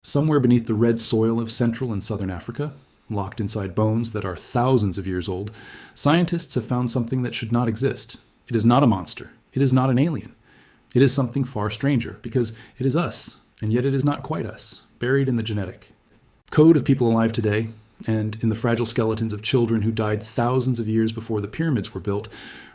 Somewhere beneath the red soil of Central and Southern Africa, locked inside bones that are thousands of years old, scientists have found something that should not exist. It is not a monster. It is not an alien. It is something far stranger, because it is us, and yet it is not quite us, buried in the genetic code of people alive today, and in the fragile skeletons of children who died thousands of years before the pyramids were built.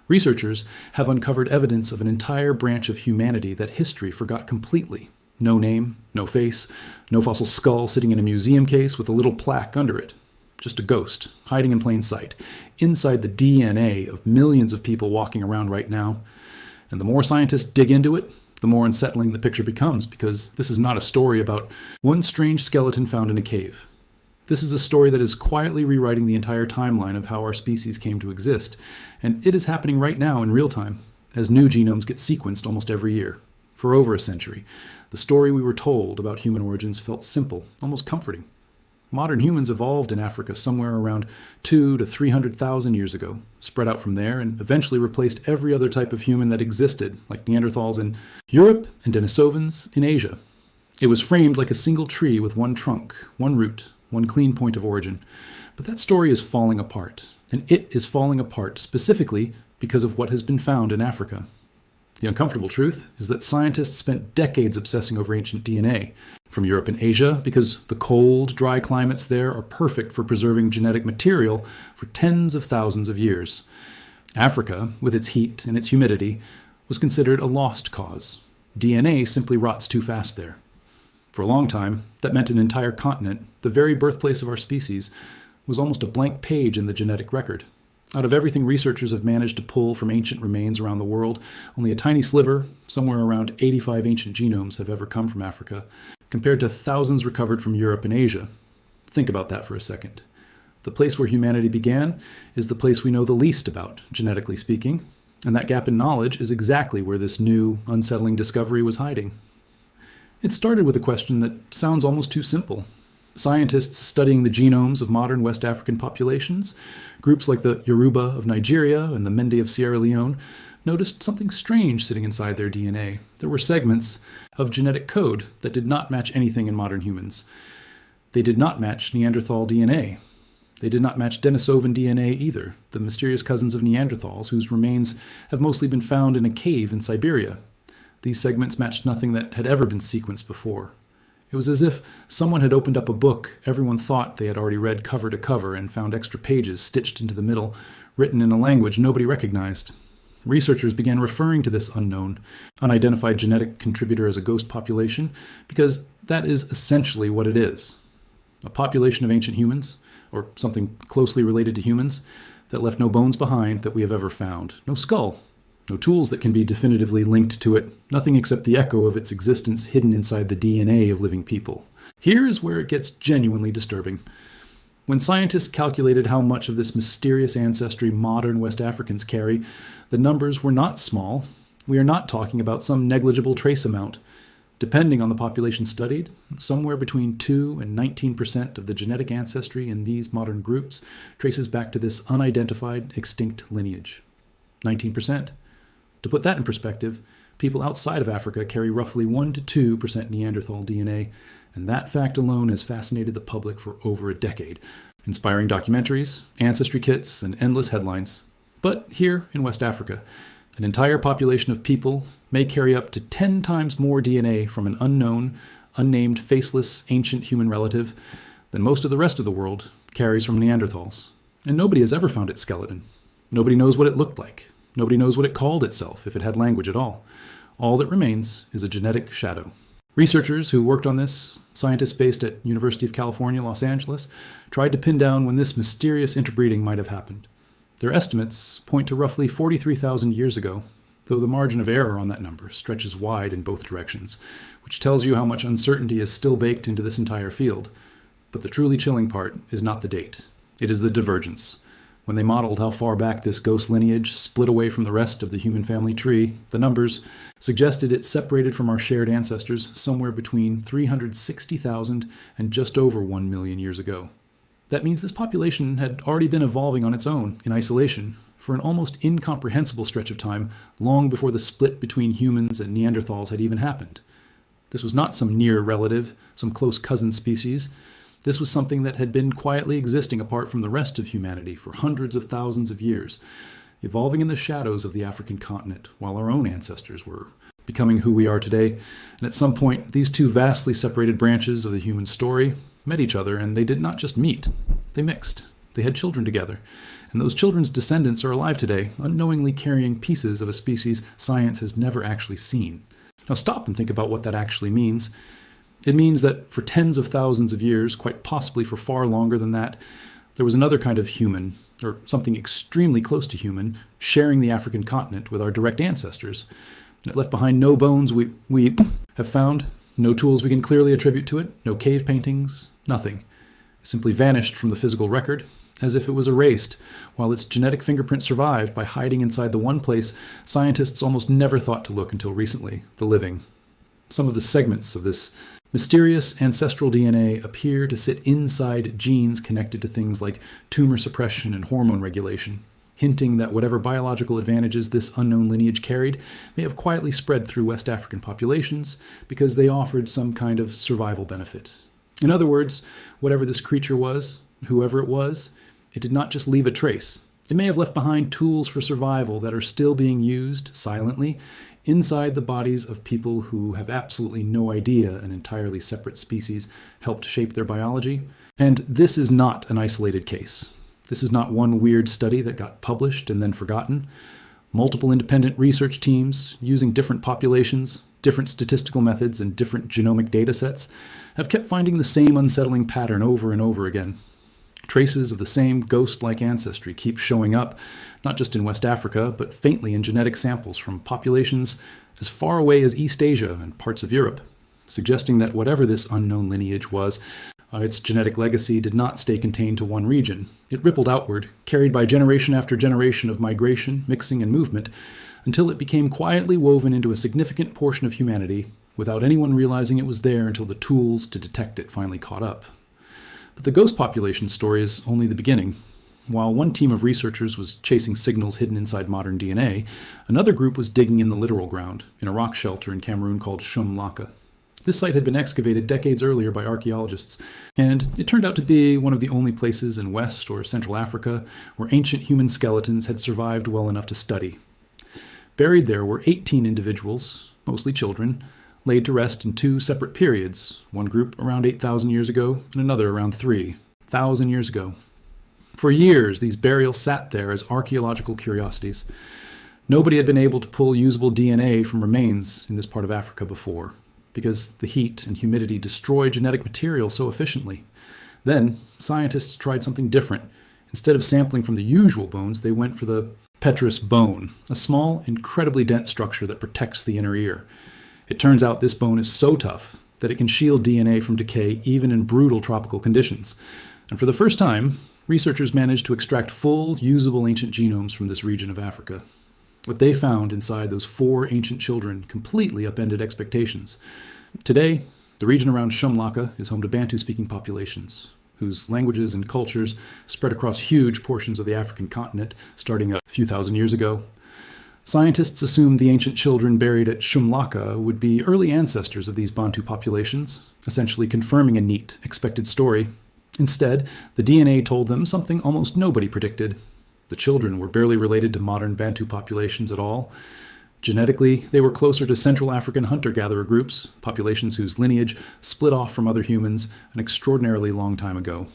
Researchers have uncovered evidence of an entire branch of humanity that history forgot completely. No name, no face, no fossil skull sitting in a museum case with a little plaque under it. Just a ghost, hiding in plain sight, inside the DNA of millions of people walking around right now. And the more scientists dig into it, the more unsettling the picture becomes, because this is not a story about one strange skeleton found in a cave. This is a story that is quietly rewriting the entire timeline of how our species came to exist, and it is happening right now in real time, as new genomes get sequenced almost every year. For over a century, the story we were told about human origins felt simple, almost comforting. Modern humans evolved in Africa somewhere around 200,000 to 300,000 years ago, spread out from there, and eventually replaced every other type of human that existed, like Neanderthals in Europe and Denisovans in Asia. It was framed like a single tree with one trunk, one root, one clean point of origin. But that story is falling apart, and it is falling apart specifically because of what has been found in Africa. The uncomfortable truth is that scientists spent decades obsessing over ancient DNA from Europe and Asia because the cold, dry climates there are perfect for preserving genetic material for tens of thousands of years. Africa, with its heat and its humidity, was considered a lost cause. DNA simply rots too fast there. For a long time, that meant an entire continent, the very birthplace of our species, was almost a blank page in the genetic record. Out of everything researchers have managed to pull from ancient remains around the world, only a tiny sliver, somewhere around 85 ancient genomes, have ever come from Africa, compared to thousands recovered from Europe and Asia. Think about that for a second. The place where humanity began is the place we know the least about, genetically speaking, and that gap in knowledge is exactly where this new, unsettling discovery was hiding. It started with a question that sounds almost too simple. Scientists studying the genomes of modern West African populations, groups like the Yoruba of Nigeria and the Mende of Sierra Leone, noticed something strange sitting inside their DNA. There were segments of genetic code that did not match anything in modern humans. They did not match Neanderthal DNA. They did not match Denisovan DNA either, the mysterious cousins of Neanderthals whose remains have mostly been found in a cave in Siberia. These segments matched nothing that had ever been sequenced before. It was as if someone had opened up a book everyone thought they had already read cover to cover and found extra pages stitched into the middle, written in a language nobody recognized. Researchers began referring to this unknown, unidentified genetic contributor as a ghost population, because that is essentially what it is. A population of ancient humans, or something closely related to humans, that left no bones behind that we have ever found. No skull. No tools that can be definitively linked to it, nothing except the echo of its existence hidden inside the DNA of living people. Here is where it gets genuinely disturbing. When scientists calculated how much of this mysterious ancestry modern West Africans carry, the numbers were not small. We are not talking about some negligible trace amount. Depending on the population studied, somewhere between 2 and 19% of the genetic ancestry in these modern groups traces back to this unidentified, extinct lineage. 19%. To put that in perspective, people outside of Africa carry roughly 1 to 2% Neanderthal DNA, and that fact alone has fascinated the public for over a decade, inspiring documentaries, ancestry kits, and endless headlines. But here in West Africa, an entire population of people may carry up to 10 times more DNA from an unknown, unnamed, faceless, ancient human relative than most of the rest of the world carries from Neanderthals. And nobody has ever found its skeleton. Nobody knows what it looked like. Nobody knows what it called itself, if it had language at all. All that remains is a genetic shadow. Researchers who worked on this, scientists based at University of California, Los Angeles, tried to pin down when this mysterious interbreeding might have happened. Their estimates point to roughly 43,000 years ago, though the margin of error on that number stretches wide in both directions, which tells you how much uncertainty is still baked into this entire field. But the truly chilling part is not the date. It is the divergence. When they modeled how far back this ghost lineage split away from the rest of the human family tree, the numbers suggested it separated from our shared ancestors somewhere between 360,000 and just over 1 million years ago. That means this population had already been evolving on its own, in isolation, for an almost incomprehensible stretch of time, long before the split between humans and Neanderthals had even happened. This was not some near relative, some close cousin species. This was something that had been quietly existing apart from the rest of humanity for hundreds of thousands of years, evolving in the shadows of the African continent while our own ancestors were becoming who we are today. And at some point, these two vastly separated branches of the human story met each other, and they did not just meet, they mixed. They had children together. And those children's descendants are alive today, unknowingly carrying pieces of a species science has never actually seen. Now stop and think about what that actually means. It means that for tens of thousands of years, quite possibly for far longer than that, there was another kind of human, or something extremely close to human, sharing the African continent with our direct ancestors. And it left behind no bones we have found, no tools we can clearly attribute to it, no cave paintings, nothing. It simply vanished from the physical record, as if it was erased, while its genetic fingerprint survived by hiding inside the one place scientists almost never thought to look until recently, the living. Some of the segments of this mysterious ancestral DNA appear to sit inside genes connected to things like tumor suppression and hormone regulation, hinting that whatever biological advantages this unknown lineage carried may have quietly spread through West African populations because they offered some kind of survival benefit. In other words, whatever this creature was, whoever it was, it did not just leave a trace. It may have left behind tools for survival that are still being used, silently, inside the bodies of people who have absolutely no idea an entirely separate species helped shape their biology. And this is not an isolated case. This is not one weird study that got published and then forgotten. Multiple independent research teams, using different populations, different statistical methods, and different genomic data sets, have kept finding the same unsettling pattern over and over again. Traces of the same ghost-like ancestry keep showing up, not just in West Africa, but faintly in genetic samples from populations as far away as East Asia and parts of Europe, suggesting that whatever this unknown lineage was, its genetic legacy did not stay contained to one region. It rippled outward, carried by generation after generation of migration, mixing, and movement, until it became quietly woven into a significant portion of humanity, without anyone realizing it was there until the tools to detect it finally caught up. But the ghost population story is only the beginning. While one team of researchers was chasing signals hidden inside modern DNA, another group was digging in the literal ground, in a rock shelter in Cameroon called Shum Laka. This site had been excavated decades earlier by archaeologists, and it turned out to be one of the only places in West or Central Africa where ancient human skeletons had survived well enough to study. Buried there were 18 individuals, mostly children, laid to rest in two separate periods, one group around 8,000 years ago and another around 3,000 years ago. For years, these burials sat there as archaeological curiosities. Nobody had been able to pull usable DNA from remains in this part of Africa before, because the heat and humidity destroy genetic material so efficiently. Then, scientists tried something different. Instead of sampling from the usual bones, they went for the petrous bone, a small, incredibly dense structure that protects the inner ear. It turns out this bone is so tough that it can shield DNA from decay even in brutal tropical conditions. And for the first time, researchers managed to extract full, usable ancient genomes from this region of Africa. What they found inside those 4 ancient children completely upended expectations. Today, the region around Shum Laka is home to Bantu-speaking populations, whose languages and cultures spread across huge portions of the African continent starting a few thousand years ago. Scientists assumed the ancient children buried at Shum Laka would be early ancestors of these Bantu populations, essentially confirming a neat, expected story. Instead, the DNA told them something almost nobody predicted. The children were barely related to modern Bantu populations at all. Genetically, they were closer to Central African hunter-gatherer groups, populations whose lineage split off from other humans an extraordinarily long time ago.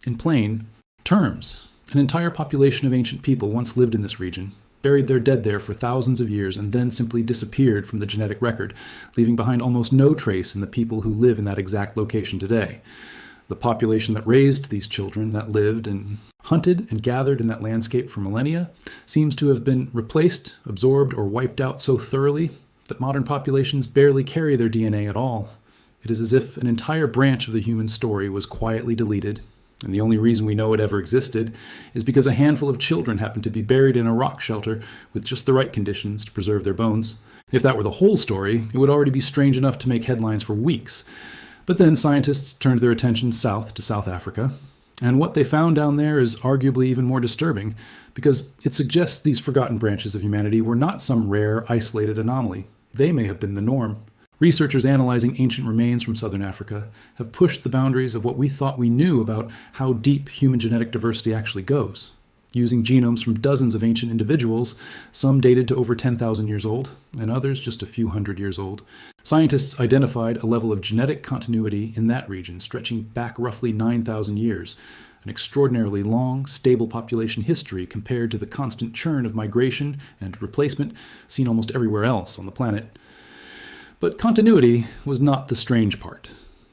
In plain terms, an entire population of ancient people once lived in this region, buried their dead there for thousands of years, and then simply disappeared from the genetic record, leaving behind almost no trace in the people who live in that exact location today. The population that raised these children, that lived and hunted and gathered in that landscape for millennia, seems to have been replaced, absorbed, or wiped out so thoroughly that modern populations barely carry their DNA at all. It is as if an entire branch of the human story was quietly deleted, and the only reason we know it ever existed is because a handful of children happened to be buried in a rock shelter with just the right conditions to preserve their bones. If that were the whole story, it would already be strange enough to make headlines for weeks. But then scientists turned their attention south to South Africa, and what they found down there is arguably even more disturbing, because it suggests these forgotten branches of humanity were not some rare, isolated anomaly. They may have been the norm. Researchers analyzing ancient remains from southern Africa have pushed the boundaries of what we thought we knew about how deep human genetic diversity actually goes. Using genomes from dozens of ancient individuals, some dated to over 10,000 years old, and others just a few hundred years old, scientists identified a level of genetic continuity in that region stretching back roughly 9,000 years, an extraordinarily long, stable population history compared to the constant churn of migration and replacement seen almost everywhere else on the planet. But continuity was not the strange part.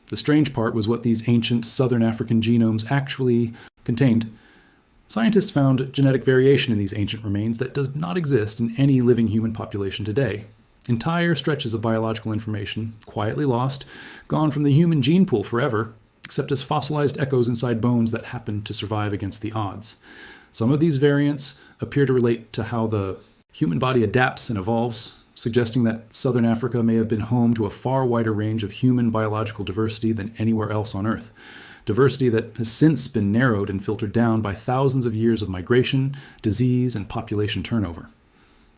The strange part was what these ancient southern African genomes actually contained. Scientists found genetic variation in these ancient remains that does not exist in any living human population today. Entire stretches of biological information, quietly lost, gone from the human gene pool forever, except as fossilized echoes inside bones that happen to survive against the odds. Some of these variants appear to relate to how the human body adapts and evolves, suggesting that southern Africa may have been home to a far wider range of human biological diversity than anywhere else on Earth. Diversity that has since been narrowed and filtered down by thousands of years of migration, disease, and population turnover.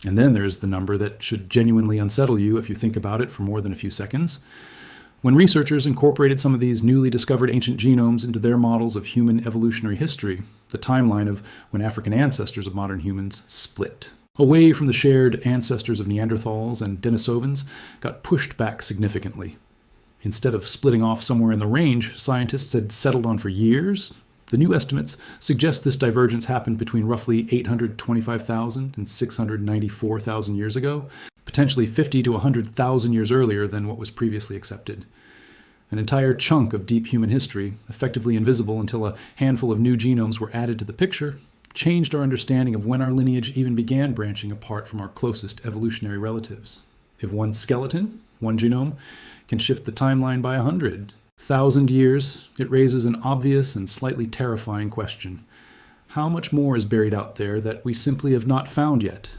And then there's the number that should genuinely unsettle you if you think about it for more than a few seconds. When researchers incorporated some of these newly discovered ancient genomes into their models of human evolutionary history, the timeline of when African ancestors of modern humans split away from the shared ancestors of Neanderthals and Denisovans got pushed back significantly. Instead of splitting off somewhere in the range scientists had settled on for years, the new estimates suggest this divergence happened between roughly 825,000 and 694,000 years ago, potentially 50 to 100,000 years earlier than what was previously accepted. An entire chunk of deep human history, effectively invisible until a handful of new genomes were added to the picture, changed our understanding of when our lineage even began branching apart from our closest evolutionary relatives. If one skeleton, one genome, can shift the timeline by 100,000 years, it raises an obvious and slightly terrifying question. How much more is buried out there that we simply have not found yet?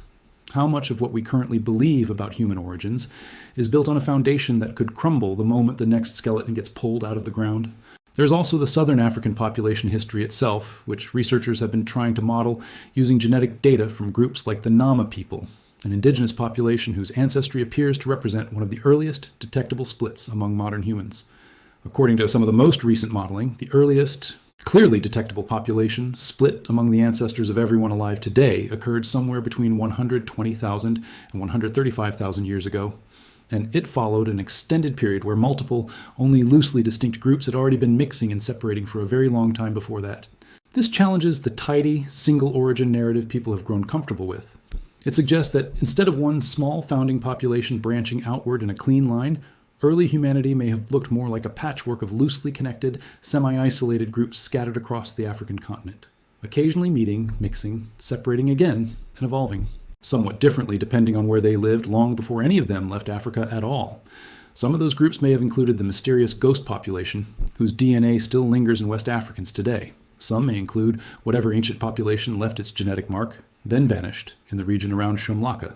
How much of what we currently believe about human origins is built on a foundation that could crumble the moment the next skeleton gets pulled out of the ground? There's also the southern African population history itself, which researchers have been trying to model using genetic data from groups like the Nama people, an indigenous population whose ancestry appears to represent one of the earliest detectable splits among modern humans. According to some of the most recent modeling, the earliest clearly detectable population split among the ancestors of everyone alive today occurred somewhere between 120,000 and 135,000 years ago, and it followed an extended period where multiple, only loosely distinct groups had already been mixing and separating for a very long time before that. This challenges the tidy, single-origin narrative people have grown comfortable with. It suggests that instead of one small founding population branching outward in a clean line, early humanity may have looked more like a patchwork of loosely connected, semi-isolated groups scattered across the African continent, occasionally meeting, mixing, separating again, and evolving, somewhat differently depending on where they lived long before any of them left Africa at all. Some of those groups may have included the mysterious ghost population, whose DNA still lingers in West Africans today. Some may include whatever ancient population left its genetic mark, then vanished, in the region around Shum Laka.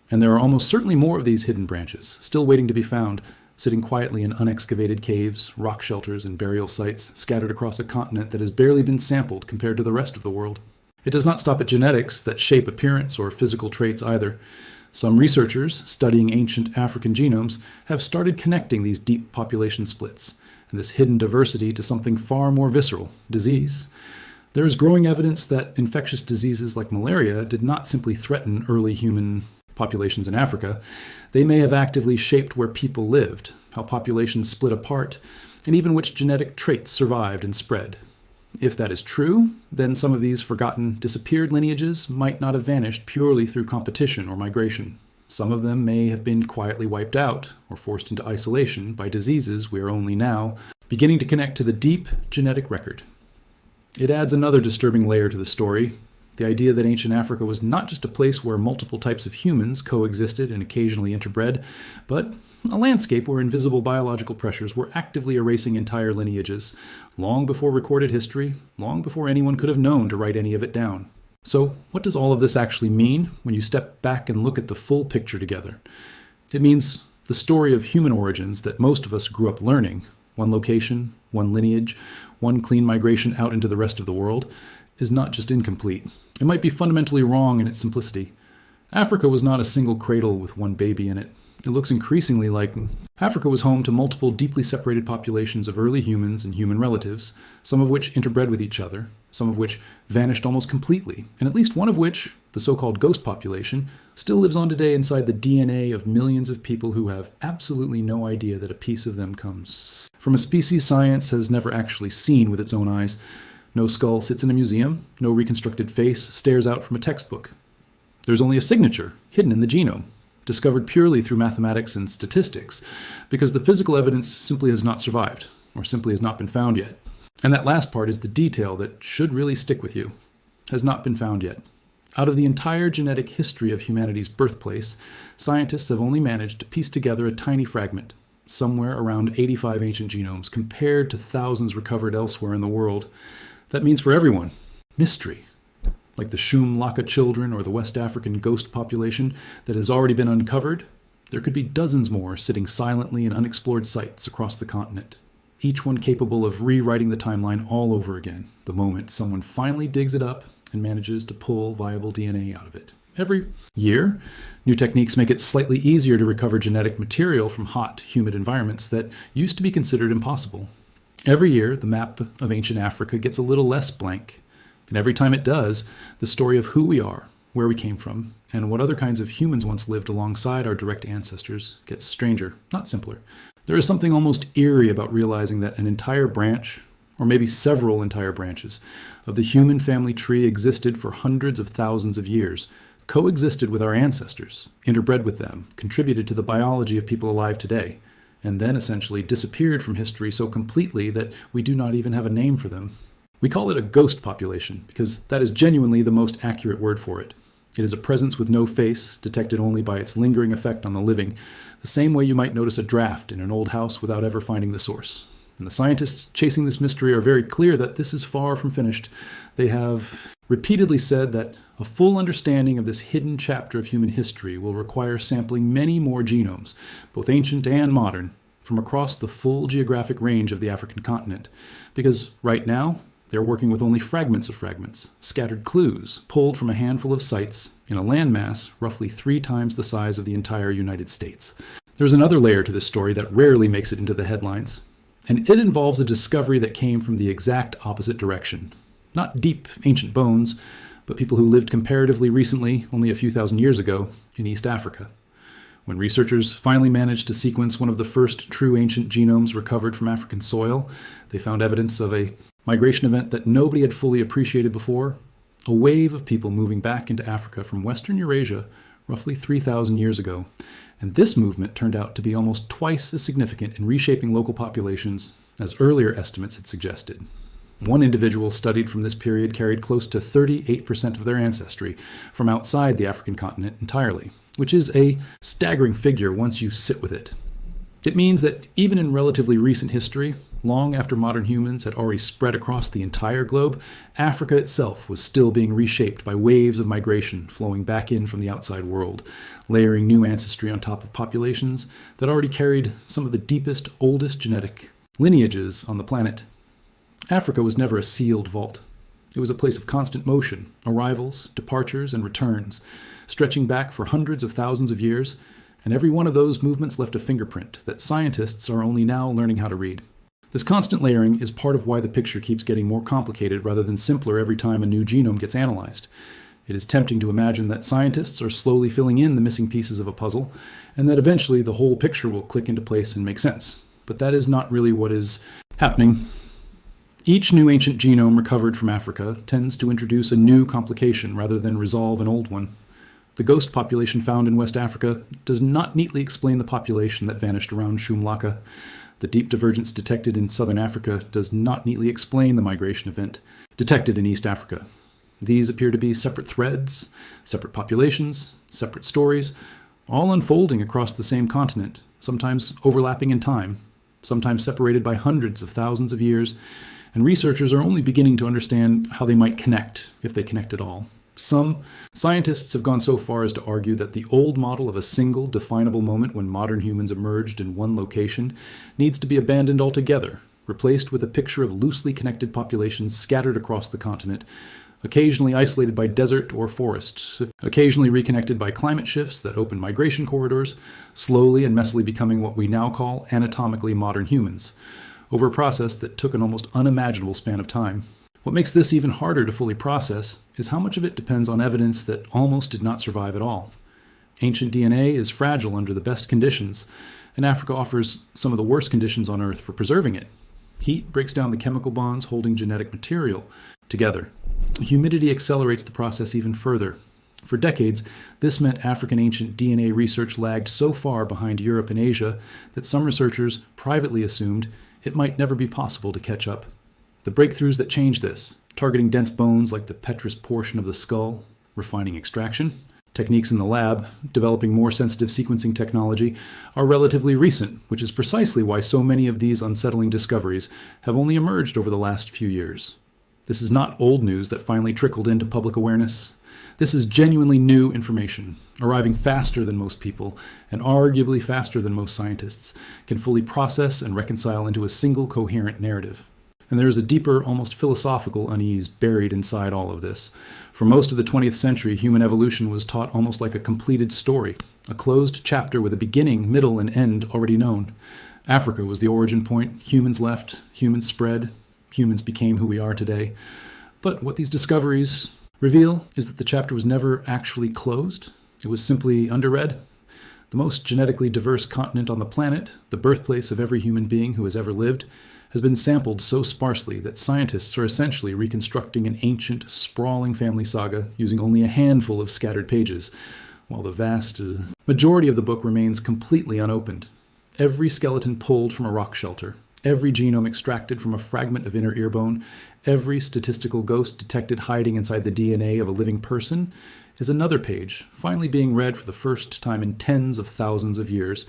And there are almost certainly more of these hidden branches, still waiting to be found, sitting quietly in unexcavated caves, rock shelters, and burial sites scattered across a continent that has barely been sampled compared to the rest of the world. It does not stop at genetics that shape appearance or physical traits either. Some researchers studying ancient African genomes have started connecting these deep population splits and this hidden diversity to something far more visceral, disease. There is growing evidence that infectious diseases like malaria did not simply threaten early human populations in Africa. They may have actively shaped where people lived, how populations split apart, and even which genetic traits survived and spread. If that is true, then some of these forgotten, disappeared lineages might not have vanished purely through competition or migration. Some of them may have been quietly wiped out or forced into isolation by diseases we are only now beginning to connect to the deep genetic record. It adds another disturbing layer to the story, the idea that ancient Africa was not just a place where multiple types of humans coexisted and occasionally interbred, but a landscape where invisible biological pressures were actively erasing entire lineages, long before recorded history, long before anyone could have known to write any of it down. So, what does all of this actually mean when you step back and look at the full picture together? It means the story of human origins that most of us grew up learning, one location, one lineage, one clean migration out into the rest of the world, is not just incomplete. It might be fundamentally wrong in its simplicity. Africa was not a single cradle with one baby in it. It looks increasingly like Africa was home to multiple deeply separated populations of early humans and human relatives, some of which interbred with each other, some of which vanished almost completely, and at least one of which, the so-called ghost population, still lives on today inside the DNA of millions of people who have absolutely no idea that a piece of them comes from a species science has never actually seen with its own eyes. No skull sits in a museum, no reconstructed face stares out from a textbook. There's only a signature hidden in the genome, discovered purely through mathematics and statistics, because the physical evidence simply has not survived, or simply has not been found yet. And that last part is the detail that should really stick with you. Has not been found yet. Out of the entire genetic history of humanity's birthplace, scientists have only managed to piece together a tiny fragment, somewhere around 85 ancient genomes, compared to thousands recovered elsewhere in the world. That means for everyone, mystery. Like the Shum Laka children or the West African ghost population that has already been uncovered, there could be dozens more sitting silently in unexplored sites across the continent, each one capable of rewriting the timeline all over again the moment someone finally digs it up and manages to pull viable DNA out of it. Every year, new techniques make it slightly easier to recover genetic material from hot, humid environments that used to be considered impossible. Every year, the map of ancient Africa gets a little less blank. And every time it does, the story of who we are, where we came from, and what other kinds of humans once lived alongside our direct ancestors gets stranger, not simpler. There is something almost eerie about realizing that an entire branch, or maybe several entire branches, of the human family tree existed for hundreds of thousands of years, coexisted with our ancestors, interbred with them, contributed to the biology of people alive today, and then essentially disappeared from history so completely that we do not even have a name for them. We call it a ghost population because that is genuinely the most accurate word for it. It is a presence with no face, detected only by its lingering effect on the living, the same way you might notice a draft in an old house without ever finding the source. And the scientists chasing this mystery are very clear that this is far from finished. They have repeatedly said that a full understanding of this hidden chapter of human history will require sampling many more genomes, both ancient and modern, from across the full geographic range of the African continent. Because right now, they're working with only fragments of fragments, scattered clues, pulled from a handful of sites in a landmass roughly 3 times the size of the entire United States. There's another layer to this story that rarely makes it into the headlines, and it involves a discovery that came from the exact opposite direction. Not deep, ancient bones, but people who lived comparatively recently, only a few thousand years ago, in East Africa. When researchers finally managed to sequence one of the first true ancient genomes recovered from African soil, they found evidence of a migration event that nobody had fully appreciated before, a wave of people moving back into Africa from Western Eurasia roughly 3,000 years ago. And this movement turned out to be almost twice as significant in reshaping local populations as earlier estimates had suggested. One individual studied from this period carried close to 38% of their ancestry from outside the African continent entirely, which is a staggering figure once you sit with it. It means that even in relatively recent history, long after modern humans had already spread across the entire globe, Africa itself was still being reshaped by waves of migration flowing back in from the outside world, layering new ancestry on top of populations that already carried some of the deepest, oldest genetic lineages on the planet. Africa was never a sealed vault. It was a place of constant motion, arrivals, departures, and returns, stretching back for hundreds of thousands of years, and every one of those movements left a fingerprint that scientists are only now learning how to read. This constant layering is part of why the picture keeps getting more complicated rather than simpler every time a new genome gets analyzed. It is tempting to imagine that scientists are slowly filling in the missing pieces of a puzzle, and that eventually the whole picture will click into place and make sense. But that is not really what is happening. Each new ancient genome recovered from Africa tends to introduce a new complication rather than resolve an old one. The ghost population found in West Africa does not neatly explain the population that vanished around Shum Laka. The deep divergence detected in southern Africa does not neatly explain the migration event detected in East Africa. These appear to be separate threads, separate populations, separate stories, all unfolding across the same continent, sometimes overlapping in time, sometimes separated by hundreds of thousands of years, and researchers are only beginning to understand how they might connect, if they connect at all. Some scientists have gone so far as to argue that the old model of a single definable moment when modern humans emerged in one location needs to be abandoned altogether, replaced with a picture of loosely connected populations scattered across the continent, occasionally isolated by desert or forest, occasionally reconnected by climate shifts that open migration corridors, slowly and messily becoming what we now call anatomically modern humans, over a process that took an almost unimaginable span of time. What makes this even harder to fully process is how much of it depends on evidence that almost did not survive at all. Ancient DNA is fragile under the best conditions, and Africa offers some of the worst conditions on Earth for preserving it. Heat breaks down the chemical bonds holding genetic material together. Humidity accelerates the process even further. For decades, this meant African ancient DNA research lagged so far behind Europe and Asia that some researchers privately assumed it might never be possible to catch up. The breakthroughs that changed this, targeting dense bones like the petrous portion of the skull, refining extraction, techniques in the lab, developing more sensitive sequencing technology, are relatively recent, which is precisely why so many of these unsettling discoveries have only emerged over the last few years. This is not old news that finally trickled into public awareness. This is genuinely new information, arriving faster than most people, and arguably faster than most scientists, can fully process and reconcile into a single coherent narrative. And there is a deeper, almost philosophical unease buried inside all of this. For most of the 20th century, human evolution was taught almost like a completed story, a closed chapter with a beginning, middle, and end already known. Africa was the origin point, humans left, humans spread, humans became who we are today. But what these discoveries reveal is that the chapter was never actually closed. It was simply underread. The most genetically diverse continent on the planet, the birthplace of every human being who has ever lived, has been sampled so sparsely that scientists are essentially reconstructing an ancient, sprawling family saga using only a handful of scattered pages, while the vast majority of the book remains completely unopened. Every skeleton pulled from a rock shelter, every genome extracted from a fragment of inner ear bone, every statistical ghost detected hiding inside the DNA of a living person is another page, finally being read for the first time in tens of thousands of years.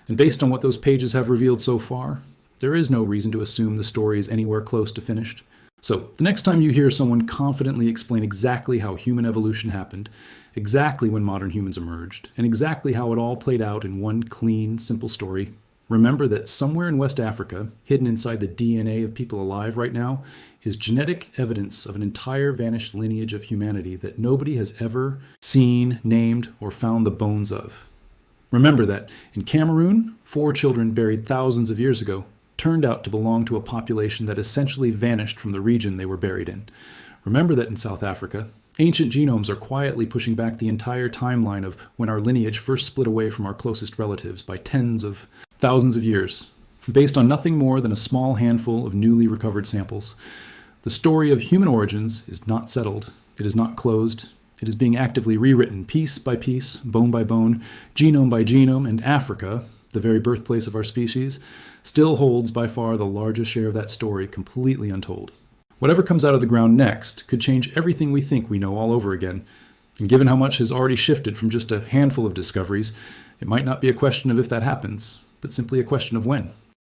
And based on what those pages have revealed so far, there is no reason to assume the story is anywhere close to finished. So, the next time you hear someone confidently explain exactly how human evolution happened, exactly when modern humans emerged, and exactly how it all played out in one clean, simple story, remember that somewhere in West Africa, hidden inside the DNA of people alive right now, is genetic evidence of an entire vanished lineage of humanity that nobody has ever seen, named, or found the bones of. Remember that in Cameroon, 4 children buried thousands of years ago turned out to belong to a population that essentially vanished from the region they were buried in. Remember that in South Africa, ancient genomes are quietly pushing back the entire timeline of when our lineage first split away from our closest relatives by tens of thousands of years, based on nothing more than a small handful of newly recovered samples. The story of human origins is not settled. It is not closed. It is being actively rewritten piece by piece, bone by bone, genome by genome, and Africa, the very birthplace of our species, still holds by far the largest share of that story completely untold. Whatever comes out of the ground next could change everything we think we know all over again. And given how much has already shifted from just a handful of discoveries, it might not be a question of if that happens, but simply a question of when.